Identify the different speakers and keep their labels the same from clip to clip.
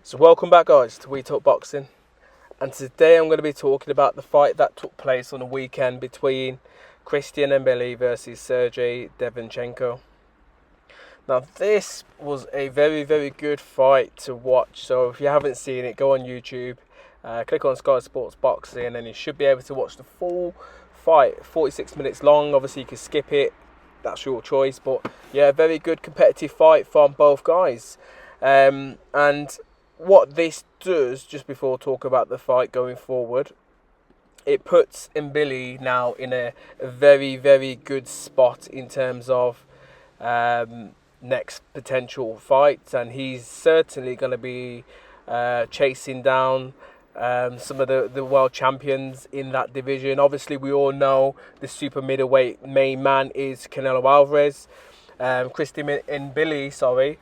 Speaker 1: So welcome back, guys, to We Talk Boxing, and today I'm going to be talking about the fight that took place on the weekend between Christian Mbilli versus Sergiy Derevyanchenko. Now this was a very good fight to watch, so if you haven't seen it, go on YouTube, click on Sky Sports Boxing, and you should be able to watch the full fight. 46 minutes long, obviously you can skip it, that's your choice, but yeah, very good competitive fight from both guys. And what this does, just before I talk about the fight going forward, it puts Mbilli now in a very good spot in terms of next potential fights, and he's certainly going to be chasing down some of the world champions in that division. Obviously, we all know the super middleweight main man is Canelo Alvarez. Christian Mbilli,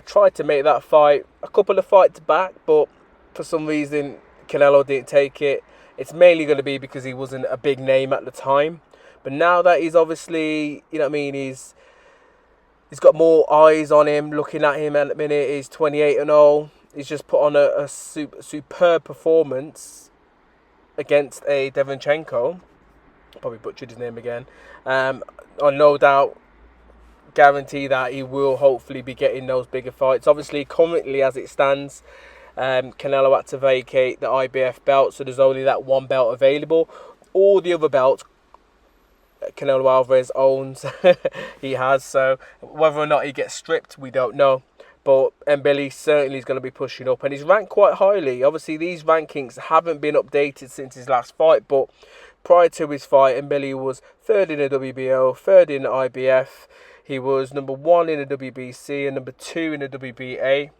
Speaker 1: tried to make that fight a couple of fights back, but for some reason Canelo didn't take it. It's mainly going to be because he wasn't a big name at the time. But now that he's obviously, he's got more eyes on him, looking at him at the minute. He's 28-0. He's just put on a superb performance against a Derevyanchenko. Probably butchered his name again. I no doubt guarantee that he will hopefully be getting those bigger fights. Obviously, currently as it stands, Canelo had to vacate the IBF belt, so there's only that one belt available. All the other belts Canelo Alvarez owns, he has, so whether or not he gets stripped, we don't know. But Mbilli certainly is going to be pushing up, and he's ranked quite highly. Obviously, these rankings haven't been updated since his last fight, but prior to his fight, Mbilli was third in the WBO, third in the IBF. He was number 1 in the WBC and number 2 in the WBA.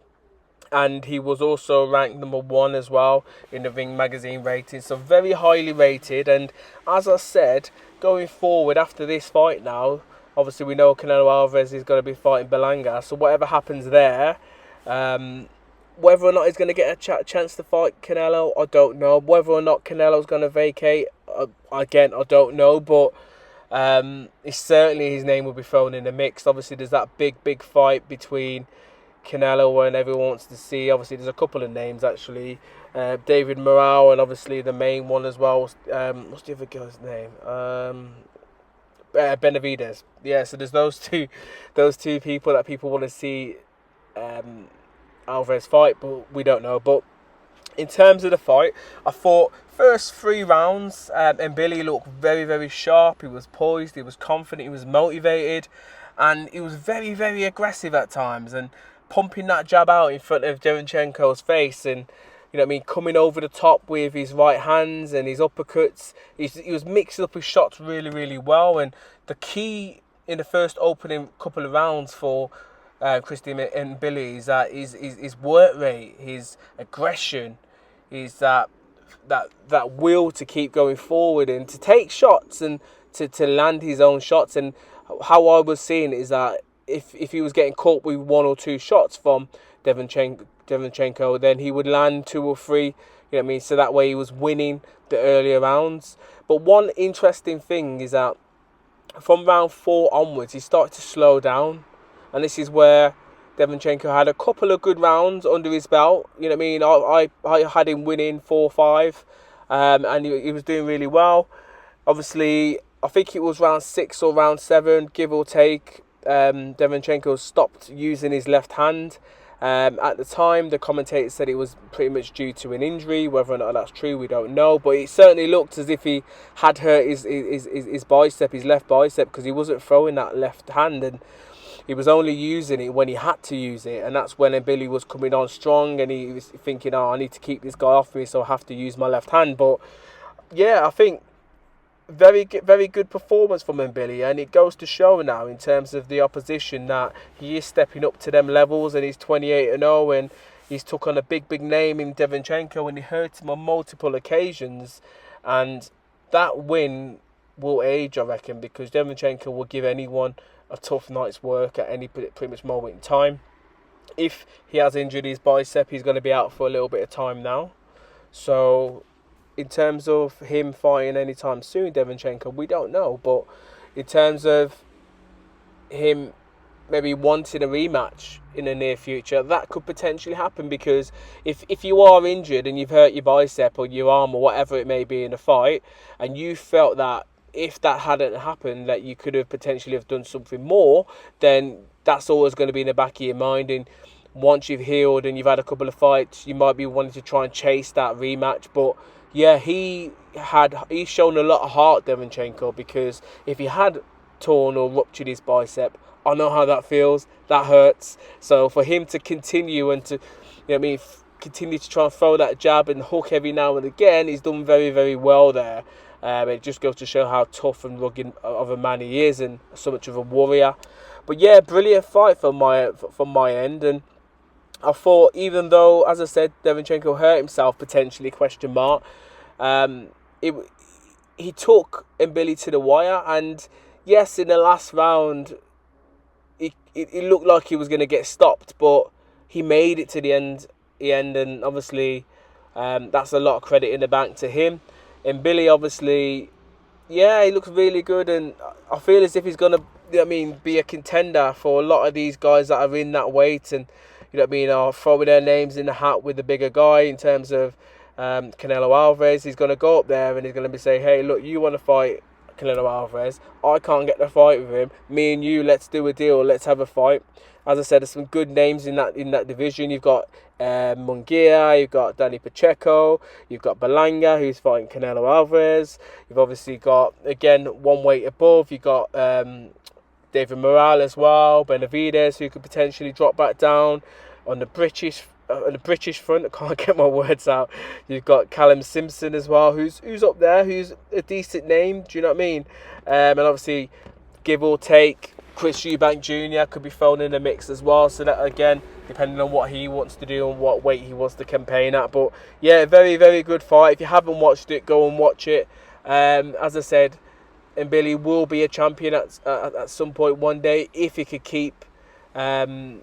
Speaker 1: And he was also ranked number 1 as well in the Ring magazine rating. So very highly rated. And as I said, going forward after this fight now, obviously we know Canelo Alvarez is going to be fighting Berlanga. So whatever happens there, whether or not he's going to get a chance to fight Canelo, I don't know. Whether or not Canelo's going to vacate, again, I don't know. But certainly his name will be thrown in the mix. Obviously there's that big fight between Canelo and everyone wants to see. Obviously there's a couple of names actually, David Morale, and obviously the main one as well, what's the other guy's name, Benavidez. Yeah, so there's those two people that people want to see Alvarez fight, but we don't know. But in terms of the fight, I thought first 3 rounds, Mbilli looked very sharp. He was poised, he was confident, he was motivated, and he was very aggressive at times, and pumping that jab out in front of Derevyanchenko's face, and coming over the top with his right hands and his uppercuts. He was mixing up his shots really well, and the key in the first opening couple of rounds for Christian Mbilli is that his work rate, his aggression, is that will to keep going forward and to take shots and to land his own shots. And how I was seeing it is that if he was getting caught with 1 or 2 shots from Derevyanchenko, then he would land 2 or 3, so that way he was winning the earlier rounds. But one interesting thing is that from round 4 onwards, he started to slow down, and this is where Derevyanchenko had a couple of good rounds under his belt. I had him winning 4-5, and he was doing really well. Obviously, I think it was round 6 or round 7, give or take, Derevyanchenko stopped using his left hand. At the time, the commentator said it was pretty much due to an injury. Whether or not that's true, we don't know. But it certainly looked as if he had hurt his bicep, his left bicep, because he wasn't throwing that left hand, and he was only using it when he had to use it. And that's when Mbilli was coming on strong, and he was thinking, I need to keep this guy off me, so I have to use my left hand. But yeah, I think very good performance from Mbilli, and it goes to show now in terms of the opposition that he is stepping up to them levels, and he's 28-0, and he's took on a big name in Derevyanchenko, and he hurt him on multiple occasions, and that win will age, I reckon, because Derevyanchenko will give anyone a tough night's work at any pretty much moment in time. If he has injured his bicep, he's going to be out for a little bit of time now. So in terms of him fighting anytime soon, Derevyanchenko, we don't know. But in terms of him maybe wanting a rematch in the near future, that could potentially happen, because if you are injured and you've hurt your bicep or your arm or whatever it may be in a fight, and you felt that if that hadn't happened that you could have potentially have done something more, then that's always going to be in the back of your mind. And once you've healed and you've had a couple of fights, you might be wanting to try and chase that rematch. But yeah, he's shown a lot of heart, Derevyanchenko, because if he had torn or ruptured his bicep, I know how that feels. That hurts. So for him to continue and to, continue to try and throw that jab and hook every now and again, he's done very, very well there. It just goes to show how tough and rugged of a man he is, and so much of a warrior. But yeah, brilliant fight from my end. And I thought, even though, as I said, Derevyanchenko hurt himself potentially, question mark, he took Mbilli to the wire. And yes, in the last round, it looked like he was going to get stopped, but he made it to the end, and obviously that's a lot of credit in the bank to him. Mbilli, obviously, yeah, he looks really good, and I feel as if he's going to, be a contender for a lot of these guys that are in that weight, and are throwing their names in the hat with the bigger guy in terms of Canelo Alvarez. He's going to go up there and he's going to be saying, hey, look, you want to fight Canelo Alvarez, I can't get the fight with him, me and you, let's do a deal, let's have a fight. As I said, there's some good names in that division. You've got Munguia, you've got Danny Pacheco, you've got Belanga, who's fighting Canelo Alvarez. You've obviously got, again, one weight above, you've got David Morale as well, Benavidez, who could potentially drop back down. On the British front, I can't get my words out. You've got Callum Simpson as well, who's up there, who's a decent name. Do you know what I mean? And obviously, give or take, Chris Eubank Jr. could be thrown in the mix as well. So that, again, depending on what he wants to do and what weight he wants to campaign at. But yeah, very, very good fight. If you haven't watched it, go and watch it. As I said, Mbilli will be a champion at some point one day if he could keep going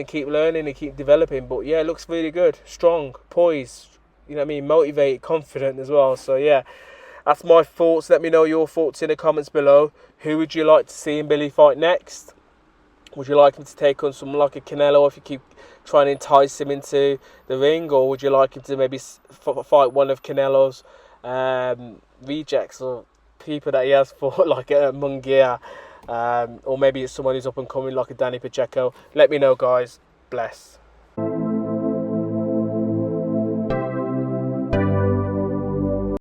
Speaker 1: and keep learning and keep developing. But yeah, it looks really good, strong, poised, motivated, confident as well. So yeah, that's my thoughts. Let me know your thoughts in the comments below. Who would you like to see Mbilli fight next? Would you like him to take on someone like a Canelo if you keep trying to entice him into the ring, or would you like him to maybe fight one of Canelo's rejects or people that he has fought, like a Munguia? Or maybe it's someone who's up and coming like a Danny Pacheco. Let me know, guys. Bless.